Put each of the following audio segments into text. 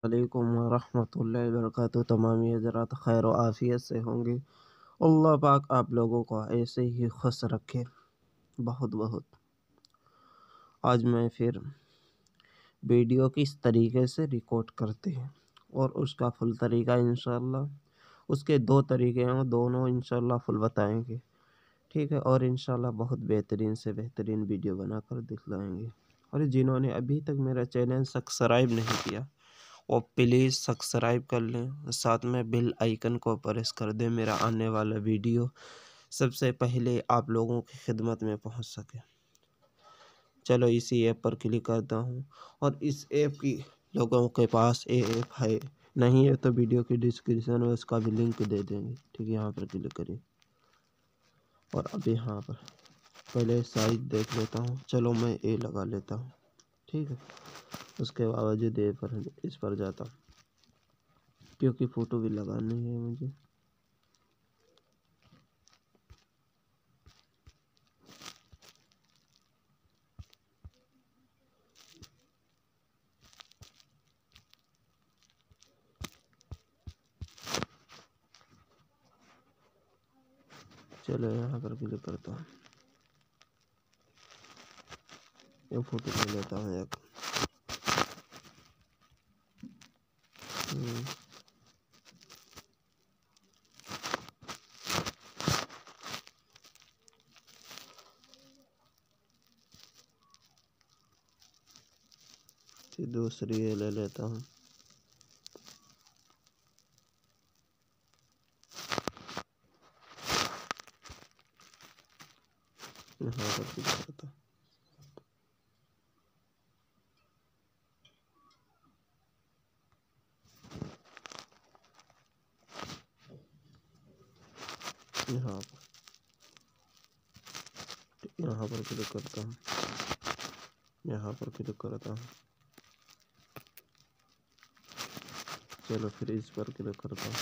वालेकुम वरहमतुल्लाहि वबरकातुहू। तमामी हज़रात खैर व आफ़ियत से होंगे। अल्लाह पाक आप लोगों को ऐसे ही खुश रखे। बहुत बहुत आज मैं फिर वीडियो किस तरीके से रिकॉर्ड करते हैं और उसका फुल तरीका इंशाअल्लाह, उसके दो तरीके हैं, दोनों इंशाअल्लाह फुल बताएंगे। ठीक है, और इंशाअल्लाह बहुत बेहतरीन से बेहतरीन वीडियो बनाकर दिखलाएंगे। और जिन्होंने अभी तक मेरा चैनल सब्सक्राइब नहीं किया वो प्लीज़ सब्सक्राइब कर लें, साथ में बेल आइकन को प्रेस कर दें, मेरा आने वाला वीडियो सबसे पहले आप लोगों की खिदमत में पहुंच सके। चलो इसी ऐप पर क्लिक करता हूं, और इस ऐप की लोगों के पास ये ऐप है नहीं है तो वीडियो की डिस्क्रिप्शन में उसका भी लिंक दे देंगे। ठीक है, यहाँ पर क्लिक करिए और अब यहाँ पर पहले साइज देख लेता हूँ। चलो मैं ए लगा लेता हूँ। ठीक है, उसके बावजूद ए पर इस पर जाता हूँ क्योंकि फ़ोटो भी लगानी है मुझे। चलो यहाँ पर क्लिक करता हूँ, ये फ़ोटो ले लेता हूँ एक। हम्म, फिर दूसरी ये ले लेता हूँ। यहाँ पर क्लिक करता हूँ। यहाँ पर क्लिक करता हूँ, यहाँ पर क्लिक करता हूँ। चलो फिर इस पर क्लिक करता हूँ।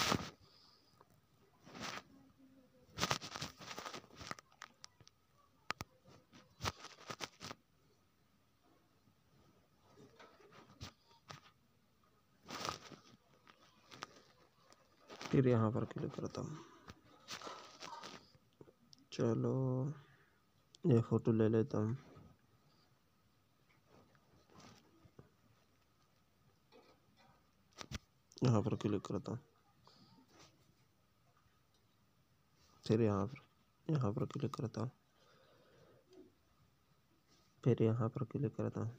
फिर यहाँ पर क्लिक करता हूँ। चलो ये फ़ोटो ले लेता हूँ। यहाँ पर क्लिक करता हूँ। फिर यहाँ पर क्लिक करता हूँ। फिर यहाँ पर क्लिक करता हूँ।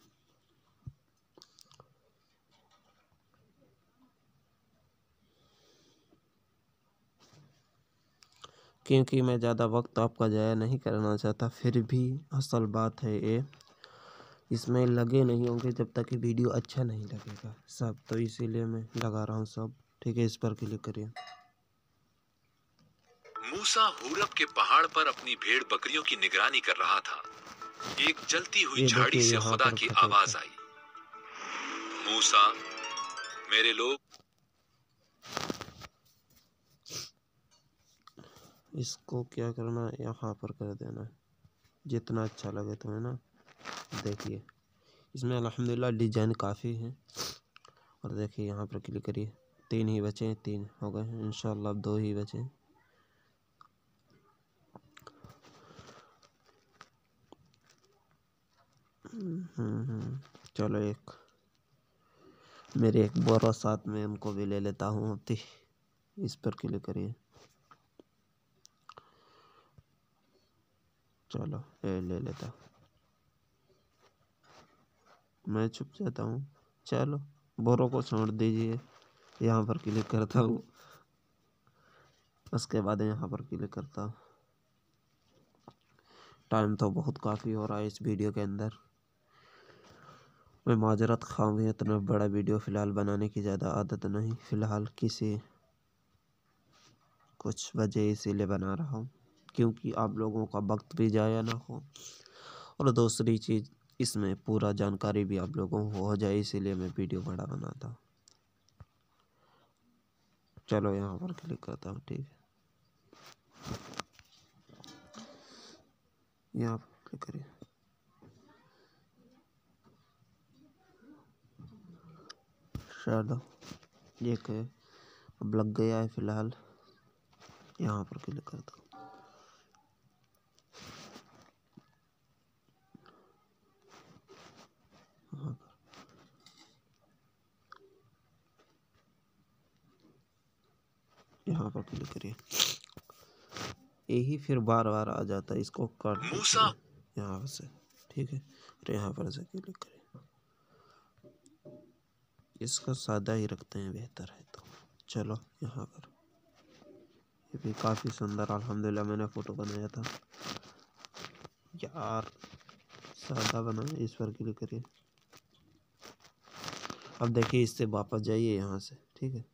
क्योंकि मैं ज़्यादा वक्त आपका ज़ाया नहीं करना चाहता, फिर भी असल बात है ये, इसमें लगे नहीं होंगे जब तक कि वीडियो अच्छा नहीं लगेगा सब, तो इसीलिए मैं लगा रहा हूँ सब। ठीक है, इस पर क्लिक करिए। मूसा हुरब के पहाड़ पर अपनी भेड़ बकरियों की निगरानी कर रहा था। एक जलती हुई ये झाड़ी देखिए से यहाँ खुदा पर की खजूर का। आवाज आई, मूसा, मेरे लोग। इसको क्या करना है, यहाँ पर कर देना है, जितना अच्छा लगे तुम्हें ना। देखिए इसमें अल्हम्दुलिल्लाह डिजाइन काफ़ी है। और देखिए यहाँ पर क्लिक करिए, 3 ही बचे हैं, 3 हो गए हैं इंशाल्लाह, अब 2 ही बचे हैं। चलो एक मेरे एक बोरा साथ में उनको भी ले लेता हूँ अभी। इस पर क्लिक करिए। चलो ये ले लेता, मैं छुप जाता हूँ। चलो बोरों को छोड़ दीजिए, यहाँ पर क्लिक करता हूँ। उसके बाद यहाँ पर क्लिक करता हूँ। टाइम तो बहुत काफ़ी हो रहा है इस वीडियो के अंदर। मैं माजरत ख़्वाह हूँ, इतना बड़ा वीडियो फ़िलहाल बनाने की ज़्यादा आदत नहीं, फ़िलहाल किसी कुछ वजह इसीलिए बना रहा हूँ क्योंकि आप लोगों का वक्त भी ज़ाया ना हो, और दूसरी चीज़ इसमें पूरा जानकारी भी आप लोगों को हो जाए, इसीलिए मैं वीडियो बड़ा बनाता हूँ। चलो यहाँ पर क्लिक करता हूँ। ठीक है, यहाँ पर क्लिक करिए। शैडो एक है, अब लग गया है फिलहाल। यहाँ पर क्लिक कर दो। यहाँ पर क्लिक करिए। यही फिर बार बार आ जाता है, इसको काट मूसा यहाँ से, ठीक है। और यहाँ पर से क्लिक करिए। इसको सादा ही रखते हैं, बेहतर है। तो चलो यहाँ पर ये भी काफ़ी सुंदर अल्हम्दुलिल्लाह मैंने फ़ोटो बनाया था यार, सादा बना। इस पर क्लिक करिए। अब देखिए इससे वापस जाइए यहाँ से, ठीक है।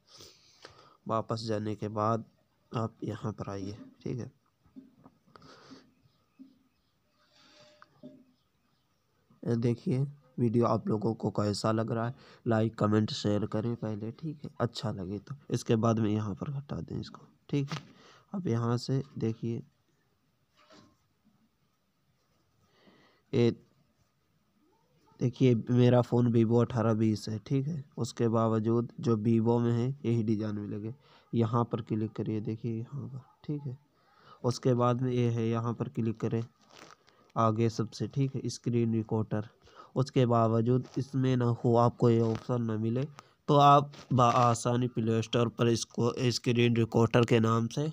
वापस जाने के बाद आप यहाँ पर आइए, ठीक है। ये देखिए वीडियो आप लोगों को कैसा लग रहा है, लाइक कमेंट शेयर करें पहले, ठीक है। अच्छा लगे तो इसके बाद में यहाँ पर हटा दें इसको, ठीक है। अब यहाँ से देखिए ये देखिए मेरा फ़ोन वीवो 1820 है, ठीक है। उसके बावजूद जो वीवो में है यही डिज़ाइन मिलेंगे। यहाँ पर क्लिक करिए, देखिए यहाँ पर, ठीक है। उसके बाद में ये है, यहाँ पर क्लिक करें आगे सबसे, ठीक है, स्क्रीन रिकॉर्डर। उसके बावजूद इसमें ना हो, आपको ये ऑप्शन ना मिले, तो आप आसानी प्ले स्टोर पर इसको स्क्रीन रिकॉर्डर के नाम से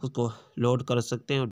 उसको लोड कर सकते हैं।